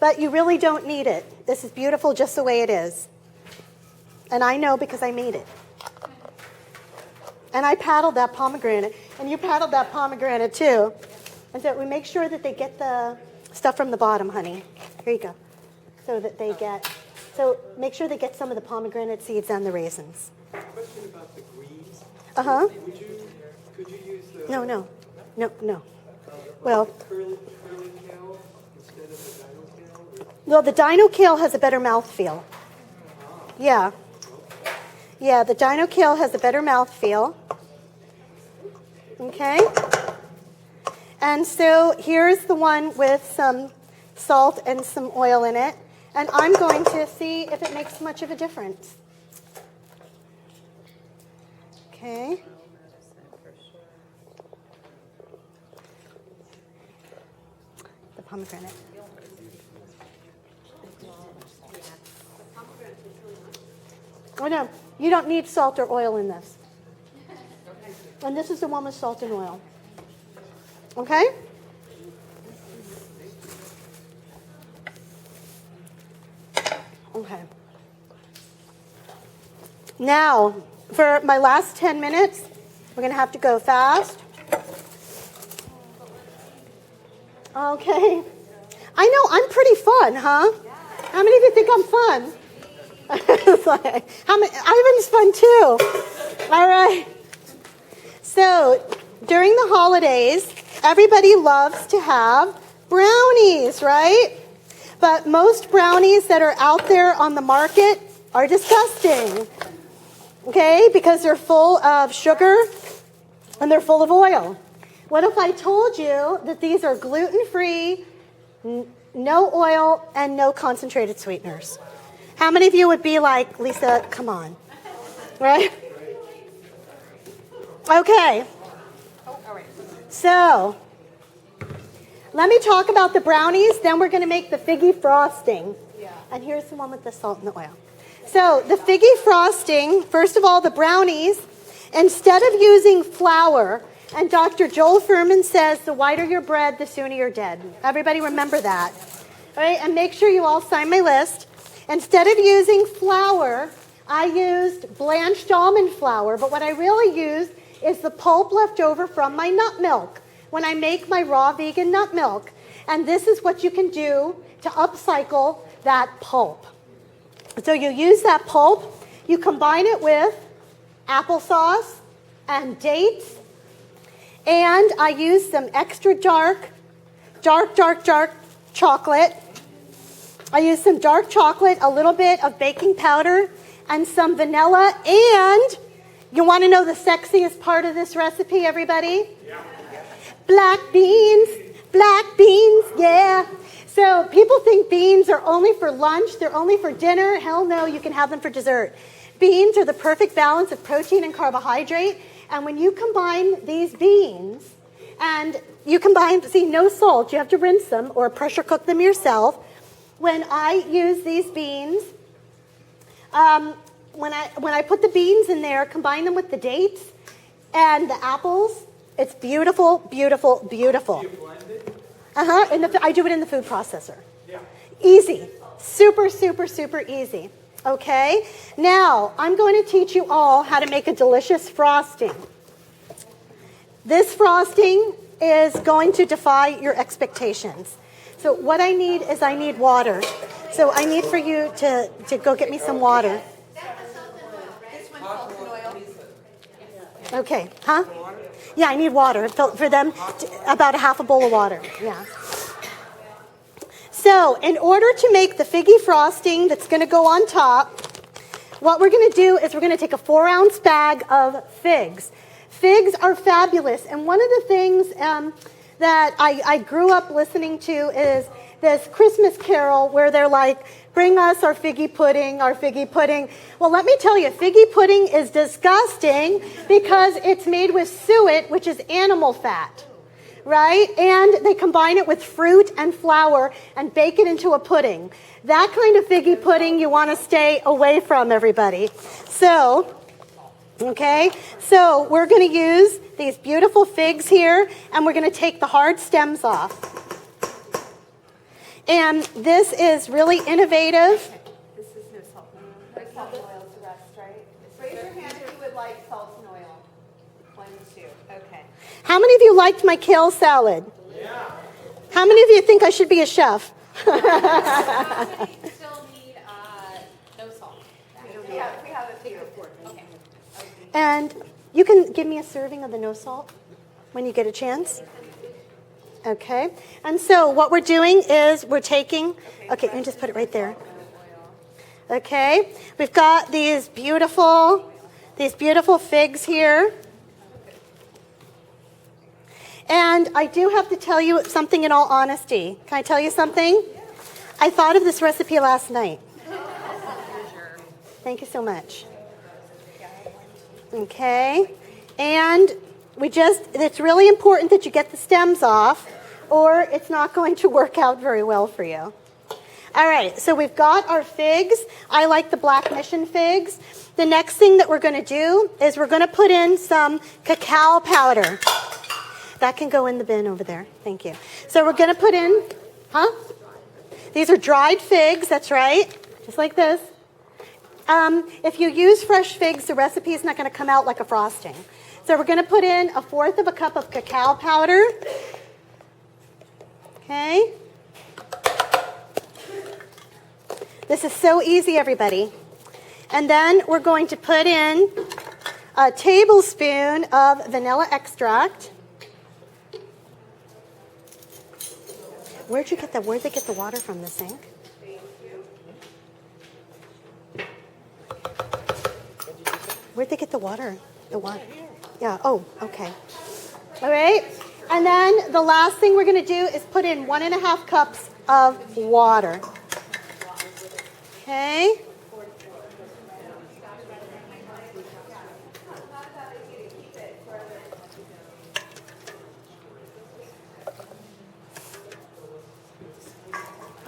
But you really don't need it. This is beautiful just the way it is. And I know because I made it. And I paddled that pomegranate. And you paddled that pomegranate too. And so we make sure that they get the stuff from the bottom, honey. Here you go. So make sure they get some of the pomegranate seeds and the raisins. Question about the greens. Uh-huh. Could you use the No. Well, curly kale instead of the dino kale? well, the dino kale has a better mouthfeel. Yeah. Yeah, the dino kale has a better mouthfeel. Okay? And so here's the one with some salt and some oil in it. And I'm going to see if it makes much of a difference. Okay. The pomegranate. Oh, no. You don't need salt or oil in this. And this is the one with salt and oil. Okay? Okay. Now, for my last 10 minutes, we're going to have to go fast. Okay. I know, I'm pretty fun, huh? How many of you think I'm fun? Ivan's fun too. All right. So, during the holidays, everybody loves to have brownies, right? But most brownies that are out there on the market are disgusting. Okay? Because they're full of sugar and they're full of oil. What if I told you that these are gluten-free, no oil, and no concentrated sweeteners? How many of you would be like, Lisa, come on. Right? Okay. So, let me talk about the brownies, then we're going to make the figgy frosting. And here's the one with the salt and the oil. So, the figgy frosting, first of all, the brownies, instead of using flour, and Dr. Joel Furman says, the whiter your bread, the sooner you're dead. Everybody remember that. All right? And make sure you all sign my list. Instead of using flour, I used blanched almond flour, but what I really used is the pulp left over from my nut milk when I make my raw vegan nut milk. And this is what you can do to upcycle that pulp. So you use that pulp, you combine it with applesauce and dates, and I use some extra dark chocolate. I use some dark chocolate, a little bit of baking powder, and some vanilla. And you want to know the sexiest part of this recipe, everybody? Yeah. Black beans, yeah. So people think beans are only for lunch, they're only for dinner. Hell no, you can have them for dessert. Beans are the perfect balance of protein and carbohydrate. And when you combine these beans, and you combine, see, no salt, you have to rinse them or pressure cook them yourself. When I use these beans, when I put the beans in there, combine them with the dates and the apples, it's beautiful, beautiful, beautiful. You blend it? I do it in the food processor. Yeah. Easy. Super, super, super easy. Okay? Now, I'm going to teach you all how to make a delicious frosting. This frosting is going to defy your expectations. So what I need is I need water. So I need for you to go get me some water. This one's salt and oil. Okay, huh? Yeah, I need water for them, about a half a bowl of water. Yeah. So in order to make the figgy frosting that's going to go on top, what we're going to do is we're going to take a 4-ounce bag of figs. Figs are fabulous, and one of the things that I grew up listening to is this Christmas carol where they're like, bring us our figgy pudding, our figgy pudding. Well, let me tell you, figgy pudding is disgusting because it's made with suet, which is animal fat, right? And they combine it with fruit and flour and bake it into a pudding. That kind of figgy pudding you want to stay away from, everybody. So, okay, so we're going to use these beautiful figs here, and we're going to take the hard stems off. And this is really innovative. This is no salt and oil. No salt and oil is the rest, right? Raise your hand if you would like salt and oil. 1, 2. Okay. How many of you liked my kale salad? Yeah. How many of you think I should be a chef? Still need no salt. We have a few. Okay. And you can give me a serving of the no salt when you get a chance. Okay. And so what we're doing is we're taking, okay, you can just put it right there. Okay. We've got these beautiful figs here. And I do have to tell you something in all honesty. Can I tell you something? I thought of this recipe last night. Thank you so much. Okay. And it's really important that you get the stems off, or it's not going to work out very well for you. All right, so we've got our figs. I like the Black Mission figs. The next thing that we're going to do is we're going to put in some cacao powder. That can go in the bin over there. Thank you. So we're going to put in, these are dried figs, that's right, just like this. If you use fresh figs, the recipe is not going to come out like a frosting. So we're going to put in 1/4 of a cup of cacao powder. Okay. This is so easy, everybody. And then we're going to put in a tablespoon of vanilla extract. Where'd they get the water from, the sink? Where'd they get the water? The water. Yeah, oh, okay. All right. And then the last thing we're going to do is put in 1.5 cups of water. Okay.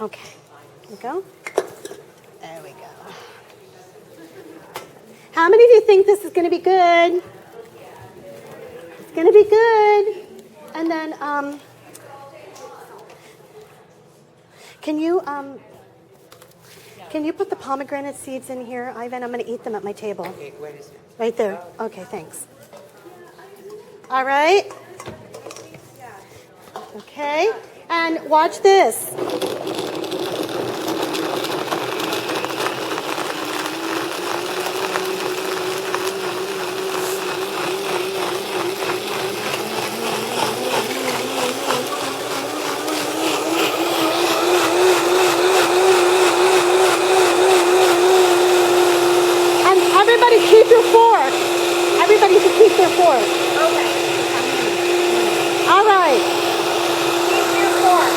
Okay, here we go. There we go. How many of you think this is going to be good? It's going to be good. And then, can you put the pomegranate seeds in here, Ivan? I'm going to eat them at my table. Okay, where is it? Right there. Okay, thanks. All right. Okay, and watch this. And everybody keep your fork. Everybody should keep their fork. Okay. All right. Keep your fork.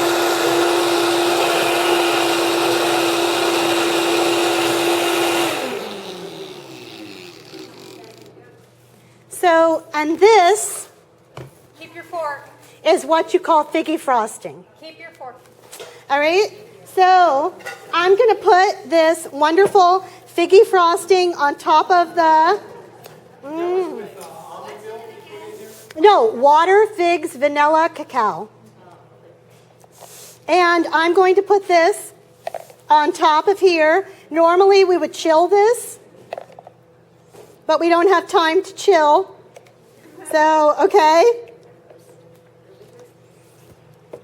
So, and this Keep your fork. is what you call figgy frosting. Keep your fork. All right? So, I'm going to put this wonderful figgy frosting on top of the... No, water, figs, vanilla, cacao. And I'm going to put this on top of here. Normally we would chill this, but we don't have time to chill. So, okay? You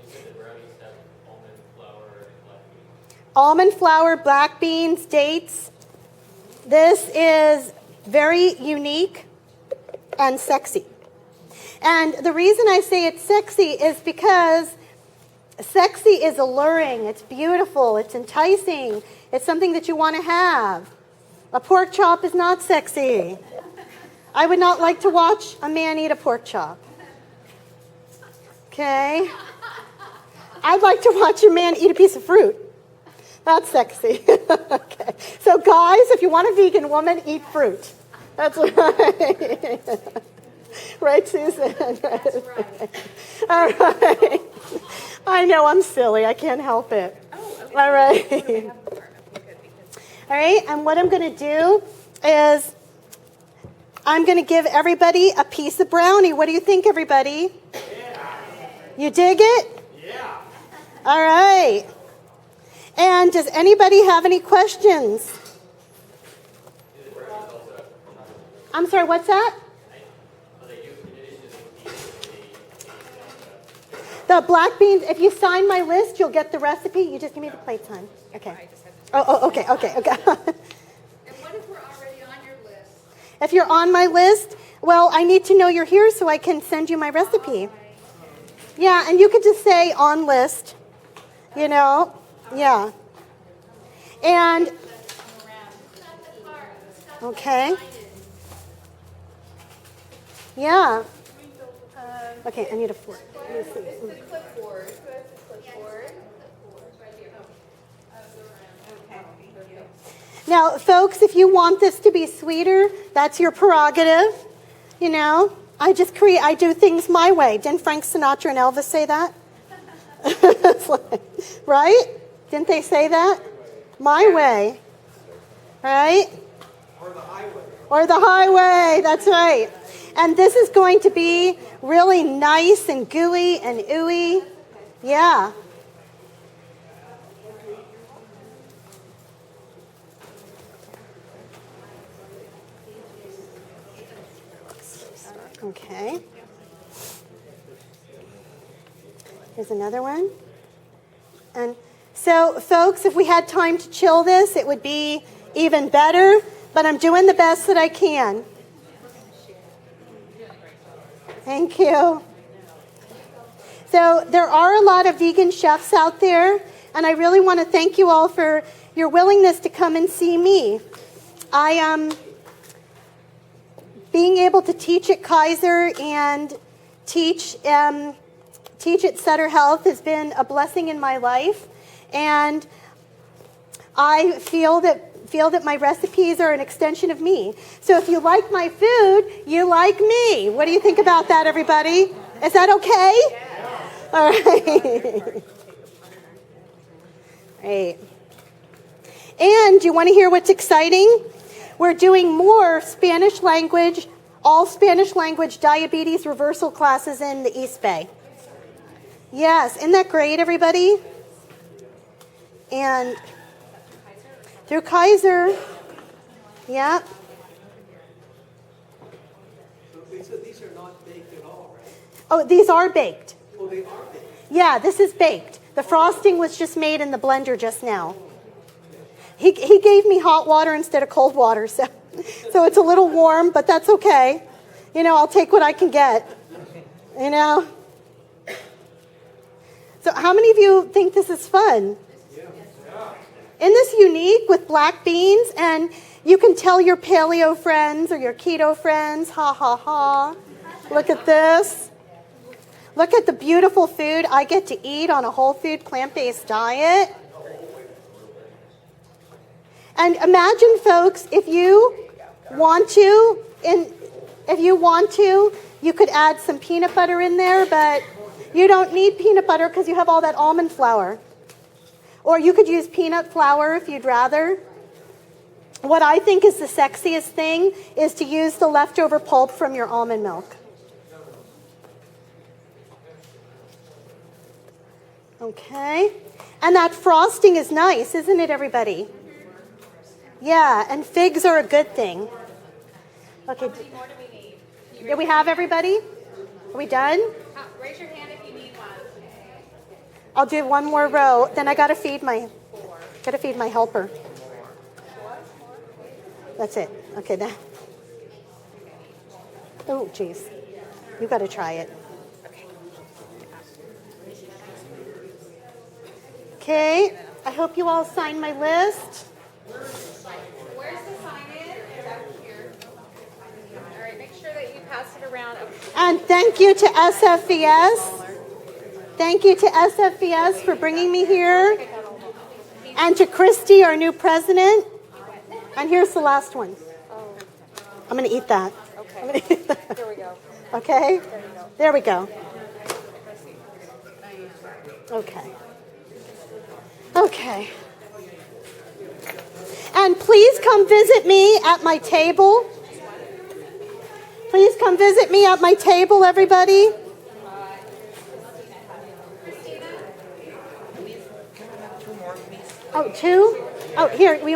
said the brownies have almond flour and black beans. Almond flour, black beans, dates. This is very unique and sexy. And the reason I say it's sexy is because sexy is alluring, it's beautiful, it's enticing, it's something that you want to have. A pork chop is not sexy. I would not like to watch a man eat a pork chop. Okay? I'd like to watch a man eat a piece of fruit. That's sexy. Okay. So guys, if you want a vegan woman, eat fruit. That's right. Right, Susan? That's right. All right. I know I'm silly. I can't help it. All right. All right, and what I'm going to do is I'm going to give everybody a piece of brownie. What do you think, everybody? Yeah. You dig it? Yeah. All right. And does anybody have any questions? I'm sorry, what's that? The black beans, if you sign my list, you'll get the recipe. You just give me the plates, hon. Okay. Okay. And what if we're already on your list? If you're on my list, well, I need to know you're here so I can send you my recipe. Yeah, and you could just say on list, you know. Yeah. And, okay. Yeah. Okay, I need a fork. Let me see. Clipboard. Who has the clipboard? Now, folks, if you want this to be sweeter, that's your prerogative. You know, I do things my way. Didn't Frank Sinatra and Elvis say that? Right? Didn't they say that? My way. Right? Or the highway. Or the highway, that's right. And this is going to be really nice and gooey and ooey. Yeah. Okay. Here's another one. And so, folks, if we had time to chill this, it would be even better, but I'm doing the best that I can. Thank you. So there are a lot of vegan chefs out there, and I really want to thank you all for your willingness to come and see me. I am being able to teach at Kaiser and teach at Sutter Health has been a blessing in my life, and I feel that my recipes are an extension of me. So if you like my food, you like me. What do you think about that, everybody? Is that okay? Yeah. All right. Great. And you want to hear what's exciting? We're doing more Spanish language, all Spanish language diabetes reversal classes in the East Bay. Yes, isn't that great, everybody? And through Kaiser. Yeah. So these are not baked at all, right? Oh, these are baked. Oh, they are baked. Yeah, this is baked. The frosting was just made in the blender just now. He gave me hot water instead of cold water, so it's a little warm, but that's okay. You know, I'll take what I can get. You know? So how many of you think this is fun? Isn't this unique with black beans? And you can tell your paleo friends or your keto friends, ha ha ha. Look at this. Look at the beautiful food I get to eat on a whole food plant-based diet. And imagine, folks, if you want to, you could add some peanut butter in there, but you don't need peanut butter because you have all that almond flour. Or you could use peanut flour if you'd rather. What I think is the sexiest thing is to use the leftover pulp from your almond milk. Okay. And that frosting is nice, isn't it, everybody? Yeah, and figs are a good thing. Okay. How many more do we need? Do we have everybody? Are we done? Raise your hand if you need one. I'll do one more row. Then I gotta feed my helper. That's it. Okay, that. Oh, jeez. You gotta try it. Okay. I hope you all sign my list. Where's the sign-in? Back here. All right, make sure that you pass it around. Okay. And thank you to SFVS. Thank you to SFVS for bringing me here. And to Christy, our new president. And here's the last one. I'm going to eat that. Okay. Here we go. Okay? There we go. Okay. Okay. And please come visit me at my table. Please come visit me at my table, everybody. Oh, two? Oh, here.